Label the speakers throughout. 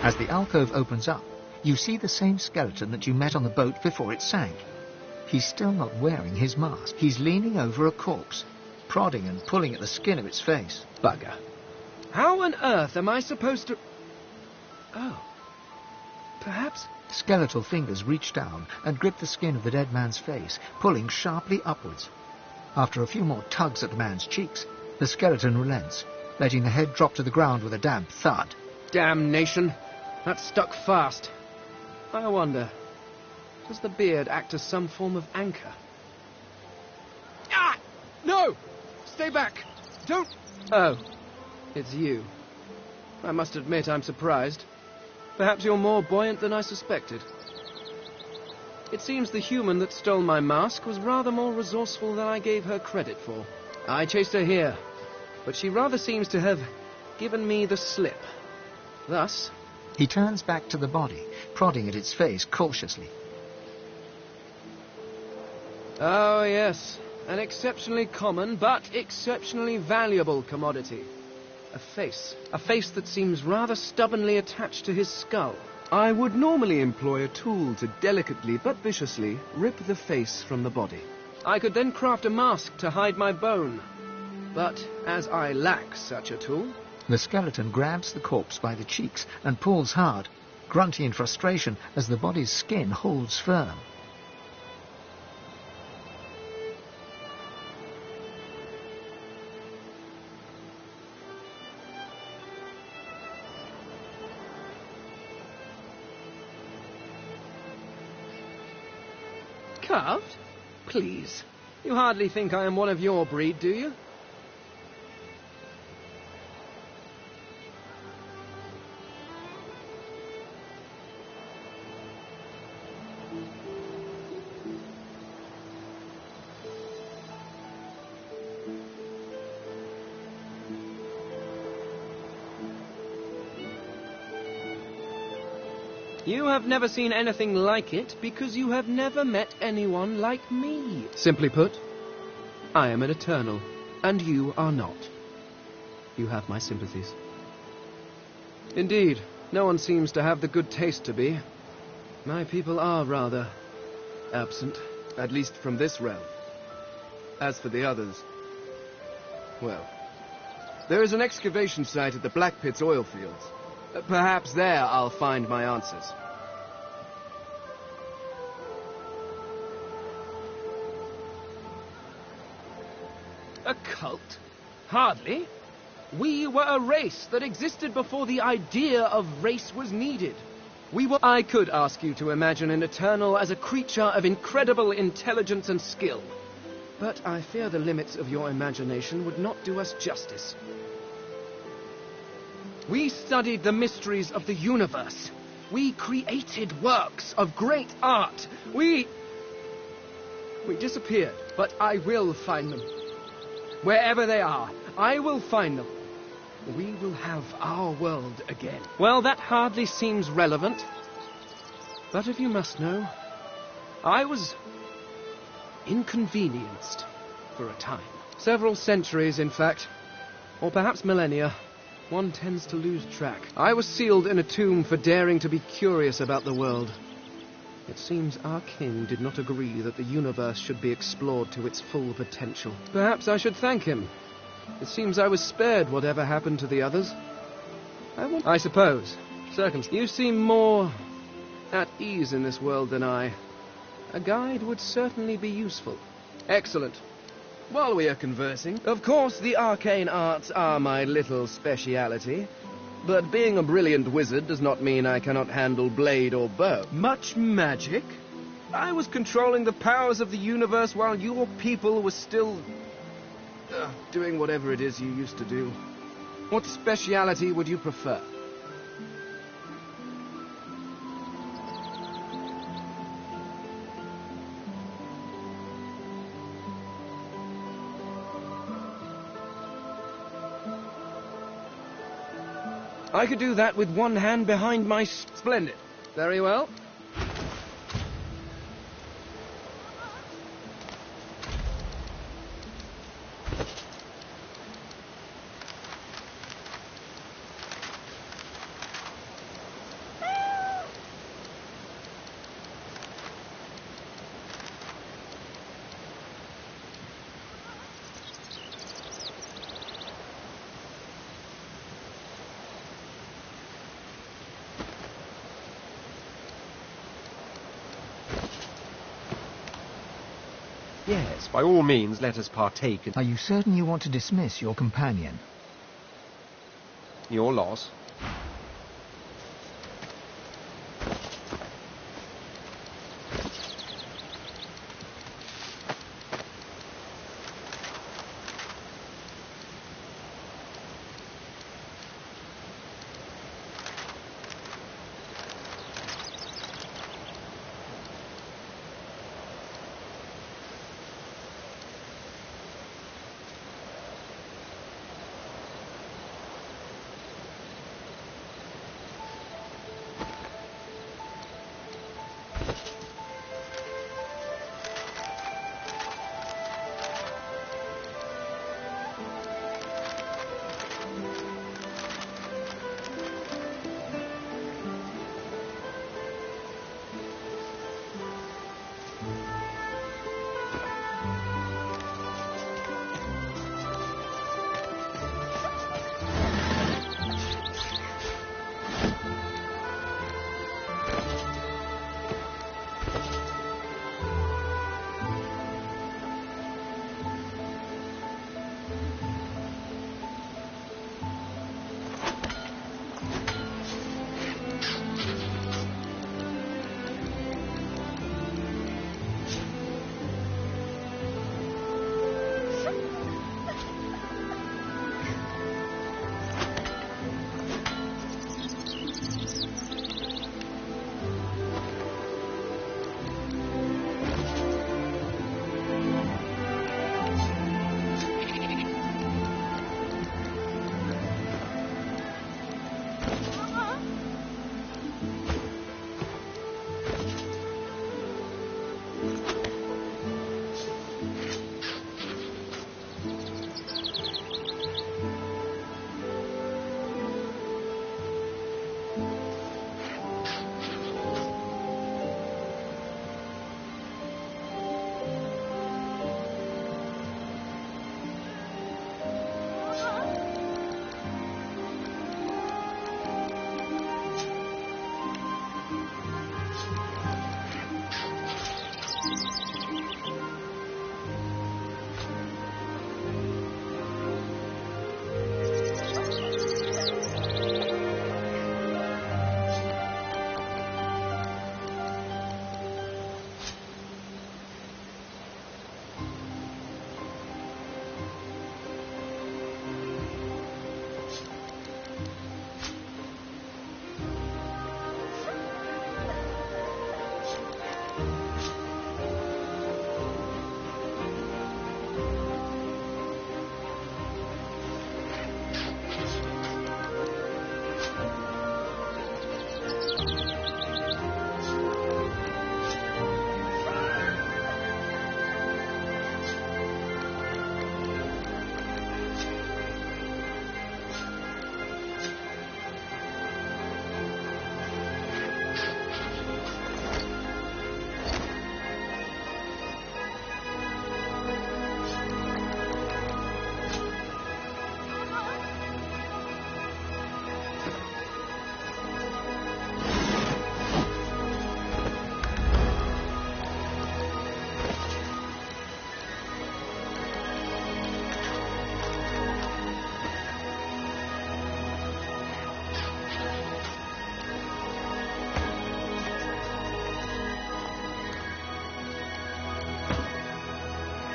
Speaker 1: As the alcove opens up, you see the same skeleton that you met on the boat before it sank. He's still not wearing his mask. He's leaning over a corpse, prodding and pulling at the skin of its face.
Speaker 2: Bugger. How on earth am I supposed to... Oh. Perhaps...
Speaker 1: Skeletal fingers reach down and grip the skin of the dead man's face, pulling sharply upwards. After a few more tugs at the man's cheeks, the skeleton relents, letting the head drop to the ground with a damp thud.
Speaker 2: Damnation. That stuck fast. I wonder, does the beard act as some form of anchor? Ah! No! Stay back! Don't... Oh, it's you. I must admit I'm surprised. Perhaps you're more buoyant than I suspected. It seems the human that stole my mask was rather more resourceful than I gave her credit for. I chased her here, but she rather seems to have given me the slip. Thus...
Speaker 1: He turns back to the body, prodding at its face cautiously.
Speaker 2: Oh, yes. An exceptionally common, but exceptionally valuable commodity. A face. A face that seems rather stubbornly attached to his skull. I would normally employ a tool to delicately but viciously rip the face from the body. I could then craft a mask to hide my bone. But as I lack such a tool...
Speaker 1: The skeleton grabs the corpse by the cheeks and pulls hard, grunting in frustration as the body's skin holds firm.
Speaker 2: Carved? Please. You hardly think I am one of your breed, do you? You have never seen anything like it because you have never met anyone like me. Simply put, I am an eternal, and you are not. You have my sympathies. Indeed, no one seems to have the good taste to be. My people are rather absent, at least from this realm. As for the others, well, there is an excavation site at the Black Pit's oil fields. Perhaps there I'll find my answers. A cult? Hardly. We were a race that existed before the idea of race was needed. I could ask you to imagine an Eternal as a creature of incredible intelligence and skill. But I fear the limits of your imagination would not do us justice. We studied the mysteries of the universe. We created works of great art. We disappeared, but I will find them. Wherever they are, I will find them. We will have our world again. Well, that hardly seems relevant. But if you must know, I was inconvenienced for a time. Several centuries, in fact. Or perhaps millennia. One tends to lose track. I was sealed in a tomb for daring to be curious about the world. It seems our king did not agree that the universe should be explored to its full potential. Perhaps I should thank him. It seems I was spared whatever happened to the others. I suppose. You seem more at ease in this world than I. A guide would certainly be useful. Excellent. While we are conversing, of course the arcane arts are my little speciality, but being a brilliant wizard does not mean I cannot handle blade or bow. Much magic? I was controlling the powers of the universe while your people were still... doing whatever it is you used to do. What speciality would you prefer? I could do that with one hand behind my... Splendid. Very well.
Speaker 3: Yes, by all means, let us partake in
Speaker 1: Are you certain you want to dismiss your companion?
Speaker 3: your loss.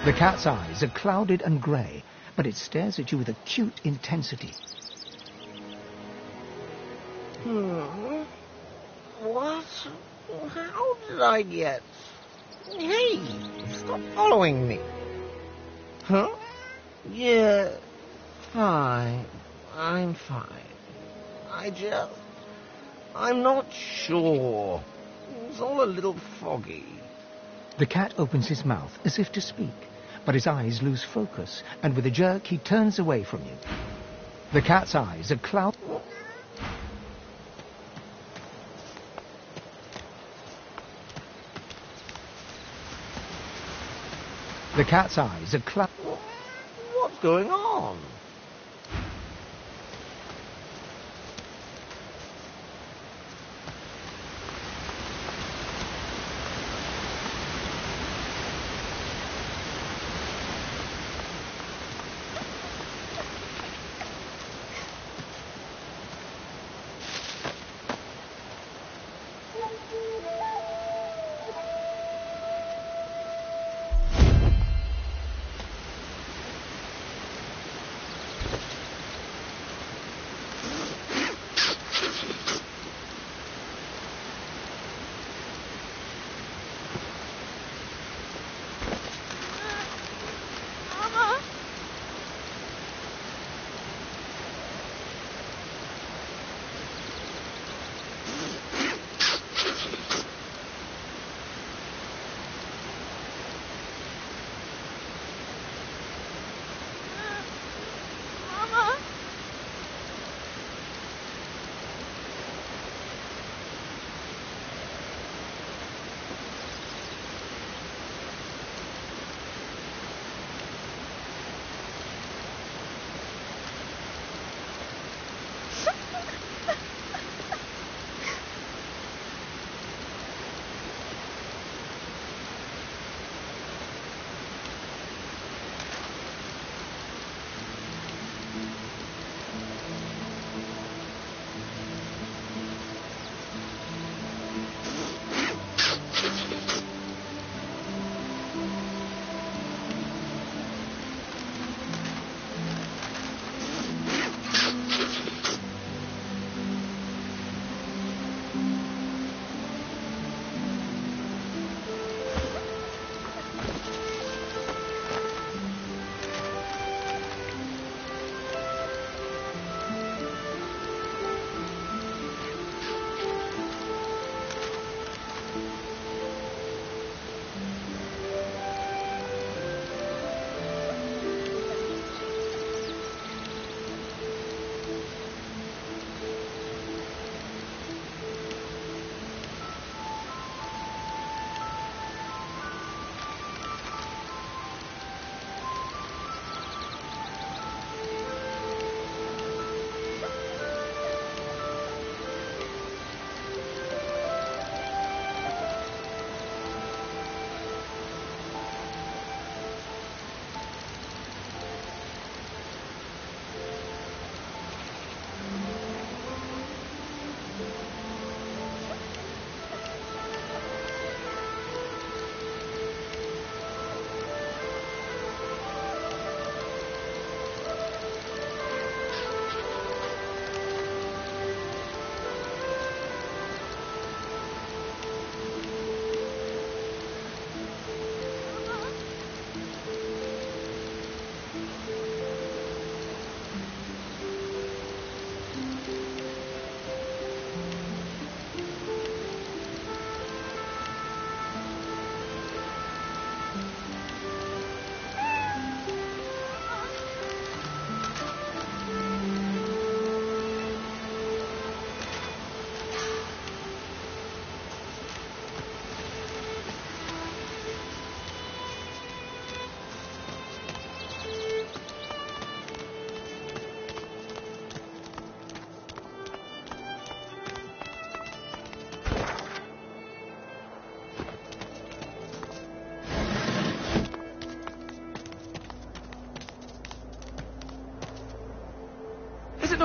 Speaker 1: The cat's eyes are clouded and grey, but it stares at you with acute intensity.
Speaker 4: What? How did I get... Hey, stop following me. Huh? Yeah, fine. I'm fine. I'm not sure. It's all a little foggy.
Speaker 1: The cat opens his mouth as if to speak, but his eyes lose focus, and with a jerk he turns away from you. The cat's eyes are clouded. The cat's eyes are clouded.
Speaker 4: What's going on?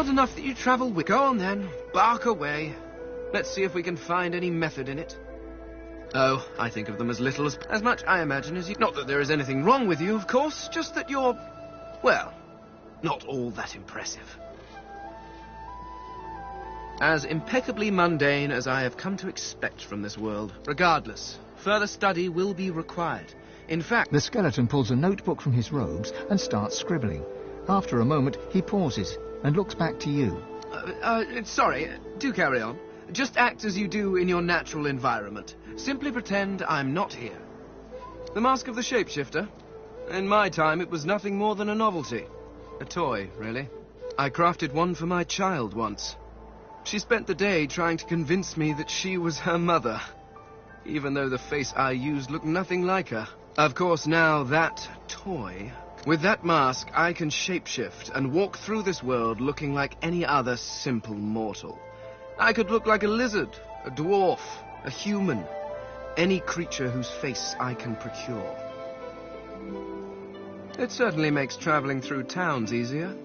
Speaker 2: not enough that you travel with. Go on then, bark away. Let's see if we can find any method in it. Oh, I think of them as little as much, I imagine, as you. Not that there is anything wrong with you, of course, just that you're, well, not all that impressive. As impeccably mundane as I have come to expect from this world. Regardless, further study will be required. In fact,
Speaker 1: The skeleton pulls a notebook from his robes and starts scribbling. After a moment, he pauses and looks back to you.
Speaker 2: Sorry, do carry on. Just act as you do in your natural environment. Simply pretend I'm not here. The Mask of the Shapeshifter? In my time, it was nothing more than a novelty. A toy, really. I crafted one for my child once. She spent the day trying to convince me that she was her mother, even though the face I used looked nothing like her. Of course, now that toy... With that mask, I can shapeshift and walk through this world looking like any other simple mortal. I could look like a lizard, a dwarf, a human, any creature whose face I can procure. It certainly makes traveling through towns easier.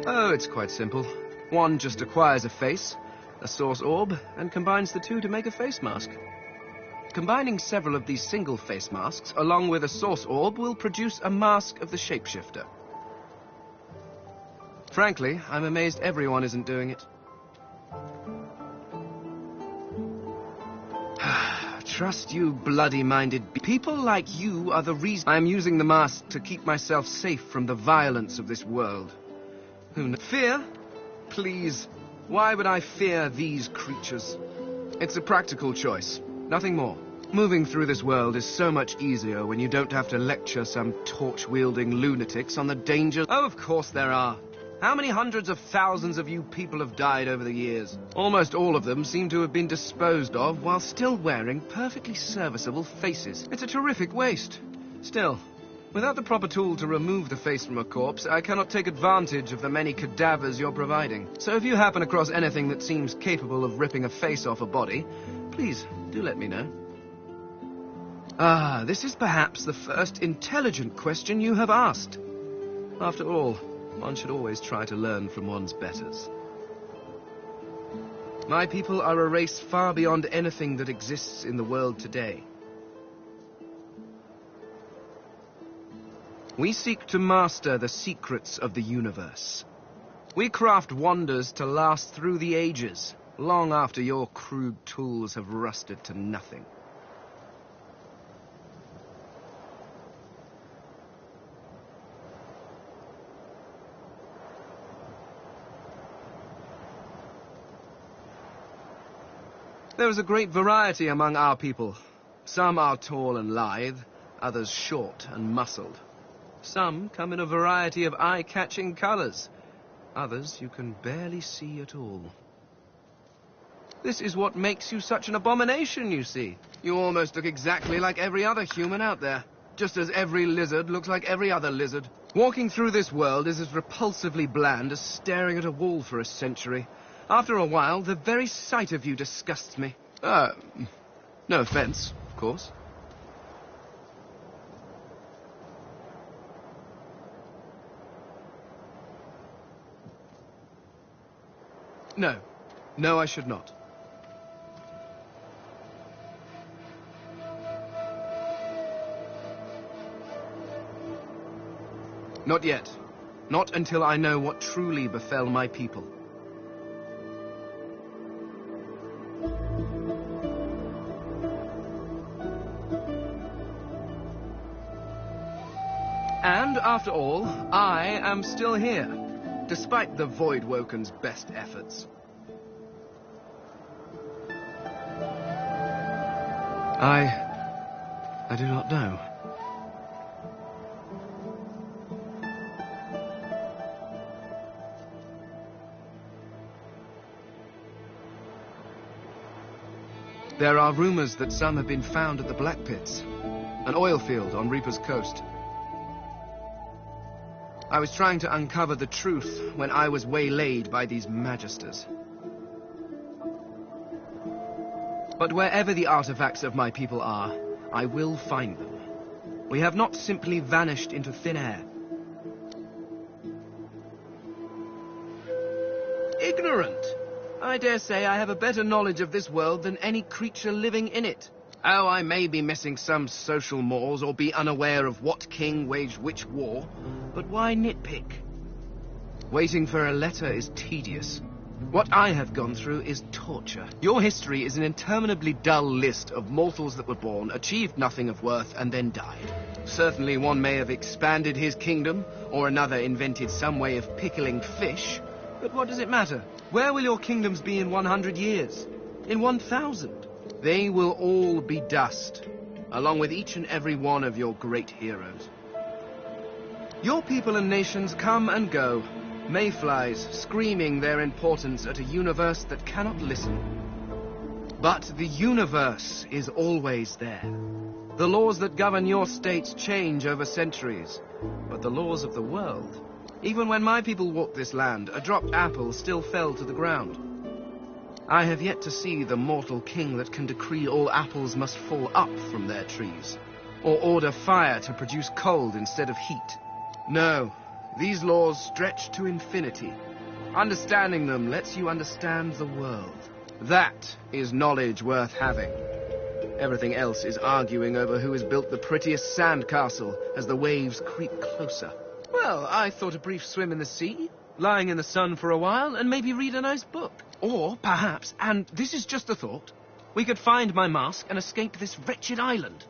Speaker 2: Oh, it's quite simple. One just acquires a face, a source orb, and combines the two to make a face mask. Combining several of these single face masks, along with a source orb, will produce a mask of the shapeshifter. Frankly, I'm amazed everyone isn't doing it. Trust you, bloody-minded people like you are the reason I'm using the mask to keep myself safe from the violence of this world. Fear? Please. Why would I fear these creatures? It's a practical choice. Nothing more. Moving through this world is so much easier when you don't have to lecture some torch-wielding lunatics on the dangers. Oh, of course there are. How many hundreds of thousands of you people have died over the years? Almost all of them seem to have been disposed of while still wearing perfectly serviceable faces. It's a terrific waste. Still, without the proper tool to remove the face from a corpse, I cannot take advantage of the many cadavers you're providing. So if you happen across anything that seems capable of ripping a face off a body, please do let me know. Ah, this is perhaps the first intelligent question you have asked. After all, one should always try to learn from one's betters. My people are a race far beyond anything that exists in the world today. We seek to master the secrets of the universe. We craft wonders to last through the ages, long after your crude tools have rusted to nothing. There is a great variety among our people. Some are tall and lithe, others short and muscled. Some come in a variety of eye-catching colors. Others you can barely see at all. This is what makes you such an abomination, you see. You almost look exactly like every other human out there, just as every lizard looks like every other lizard. Walking through this world is as repulsively bland as staring at a wall for a century. After a while, the very sight of you disgusts me. No offense, of course. No. No, I should not. Not yet. Not until I know what truly befell my people. And, after all, I am still here, despite the Voidwoken's best efforts. I do not know. There are rumors that some have been found at the Black Pits, an oil field on Reaper's Coast. I was trying to uncover the truth when I was waylaid by these magisters. But wherever the artifacts of my people are, I will find them. We have not simply vanished into thin air. Ignorant! I dare say I have a better knowledge of this world than any creature living in it. Oh, I may be missing some social mores or be unaware of what king waged which war, but why nitpick? Waiting for a letter is tedious. What I have gone through is torture. Your history is an interminably dull list of mortals that were born, achieved nothing of worth, and then died. Certainly one may have expanded his kingdom, or another invented some way of pickling fish, but what does it matter? Where will your kingdoms be in 100 years? In 1,000? They will all be dust, along with each and every one of your great heroes. Your people and nations come and go, mayflies screaming their importance at a universe that cannot listen. But the universe is always there. The laws that govern your states change over centuries, but the laws of the world... Even when my people walked this land, a dropped apple still fell to the ground. I have yet to see the mortal king that can decree all apples must fall up from their trees, or order fire to produce cold instead of heat. No, these laws stretch to infinity. Understanding them lets you understand the world. That is knowledge worth having. Everything else is arguing over who has built the prettiest sandcastle as the waves creep closer. Well, I thought a brief swim in the sea, lying in the sun for a while, and maybe read a nice book. Or, perhaps, and this is just a thought, we could find my mask and escape this wretched island.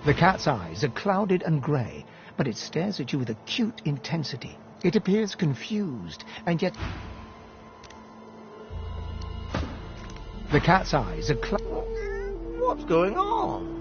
Speaker 1: The cat's eyes are clouded and grey, but it stares at you with acute intensity. It appears confused, and yet... The cat's eyes are
Speaker 4: What's going on?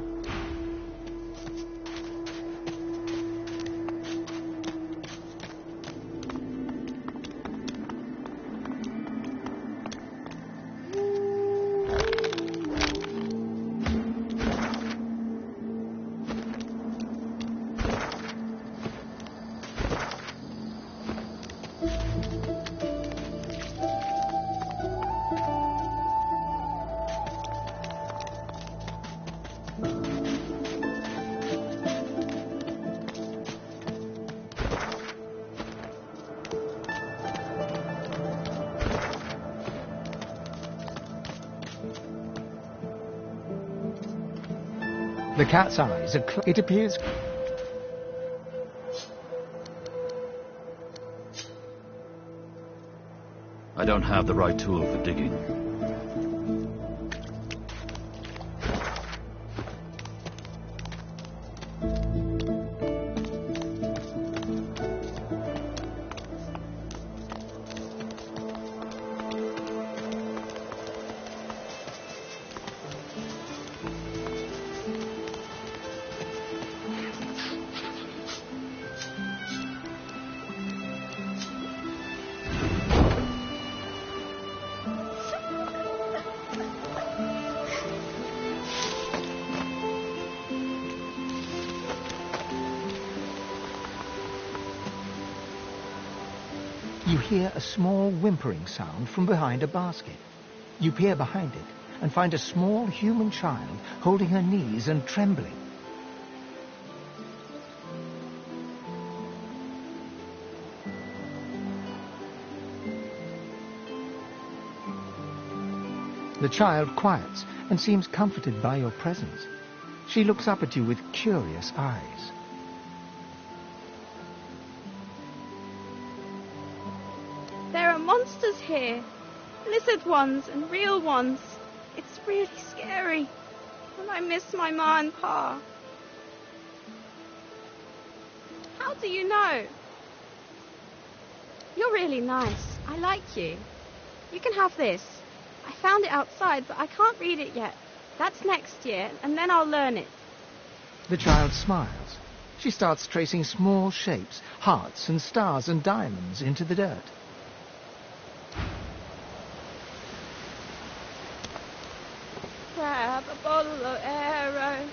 Speaker 1: The cat's eyes are it appears...
Speaker 5: I don't have the right tool for digging.
Speaker 1: You hear a small whimpering sound from behind a basket. You peer behind it and find a small human child holding her knees and trembling. The child quiets and seems comforted by your presence. She looks up at you with curious eyes.
Speaker 6: There are monsters here. Lizard ones and real ones. It's really scary. And I miss my ma and pa. How do you know? You're really nice. I like you. You can have this. I found it outside, but I can't read it yet. That's next year, and then I'll learn it.
Speaker 1: The child smiles. She starts tracing small shapes, hearts and stars and diamonds into the dirt.
Speaker 6: Grab a bottle of arrow.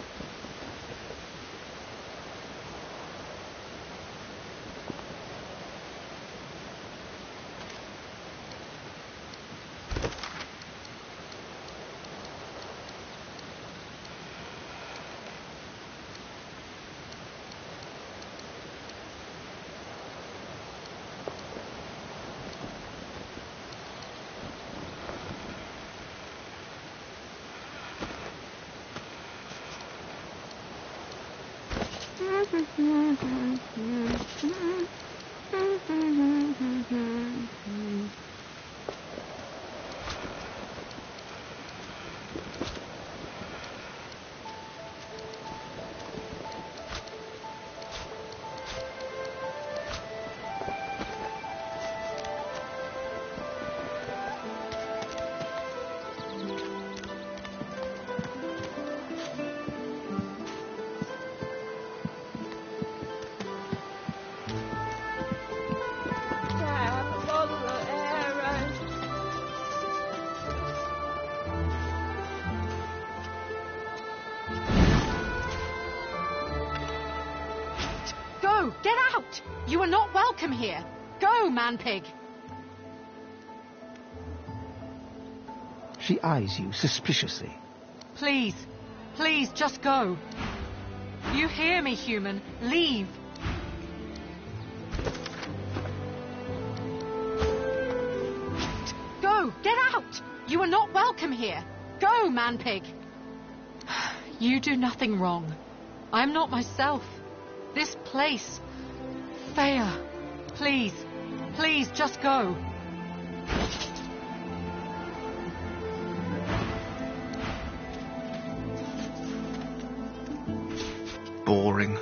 Speaker 7: Go! Get out! You are not welcome here! Go, man-pig!
Speaker 1: She eyes you suspiciously.
Speaker 7: Please, please, just go. You hear me, human. Leave. Go! Get out! You are not welcome here! Go, man-pig! You do nothing wrong. I am not myself. This place... Thea, please, please, just go.
Speaker 8: Boring.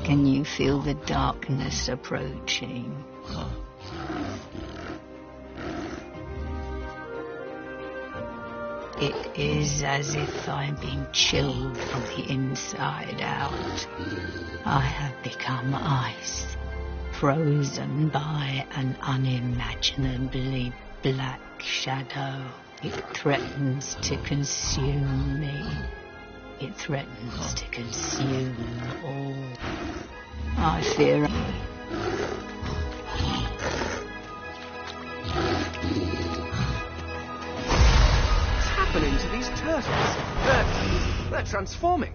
Speaker 9: Can you feel the darkness approaching? It is as if I'm being chilled from the inside out. I have become ice, frozen by an unimaginably black shadow. It threatens to consume me. It threatens to consume all. I fear...
Speaker 2: What's happening to these turtles? They're transforming.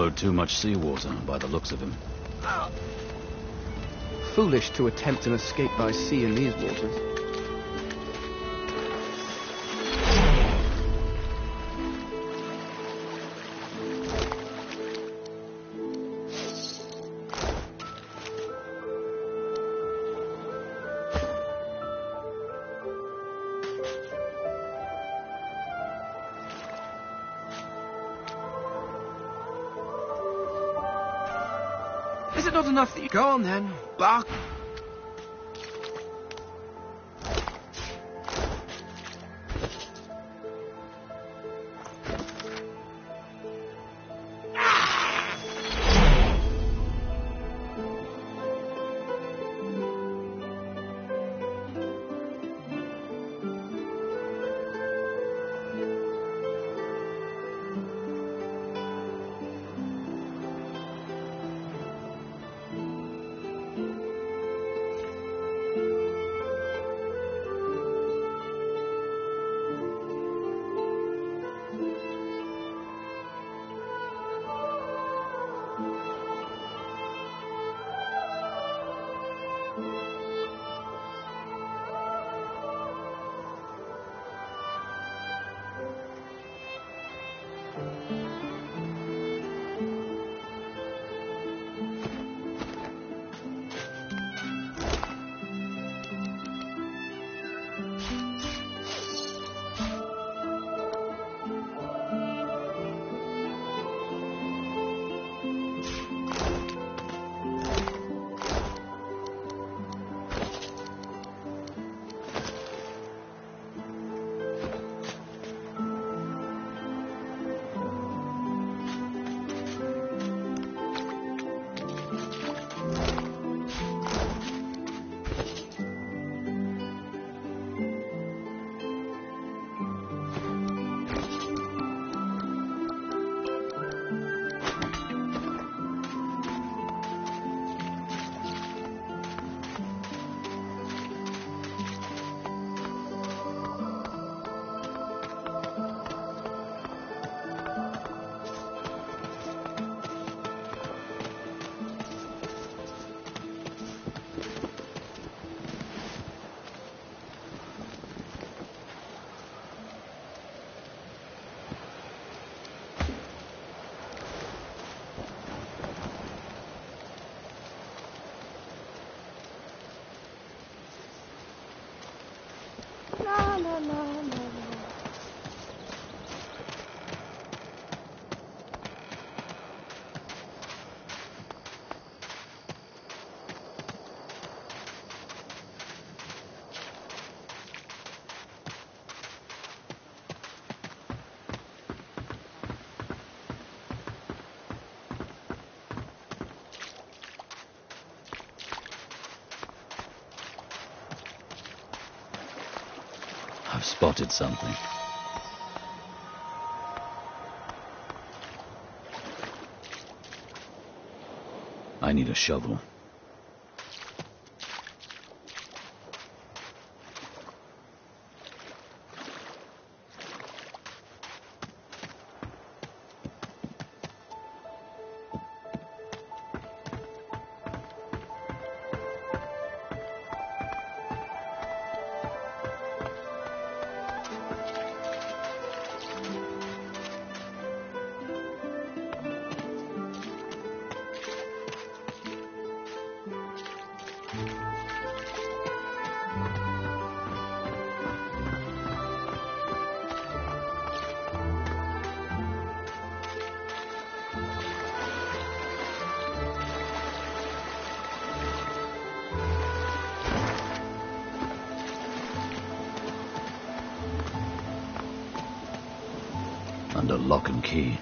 Speaker 5: swallowed too much seawater by the looks of him.
Speaker 2: Foolish to attempt an escape by sea in these waters. Is it not enough that you... Go on then, bark.
Speaker 5: I've spotted something. I need a shovel. Under lock and key.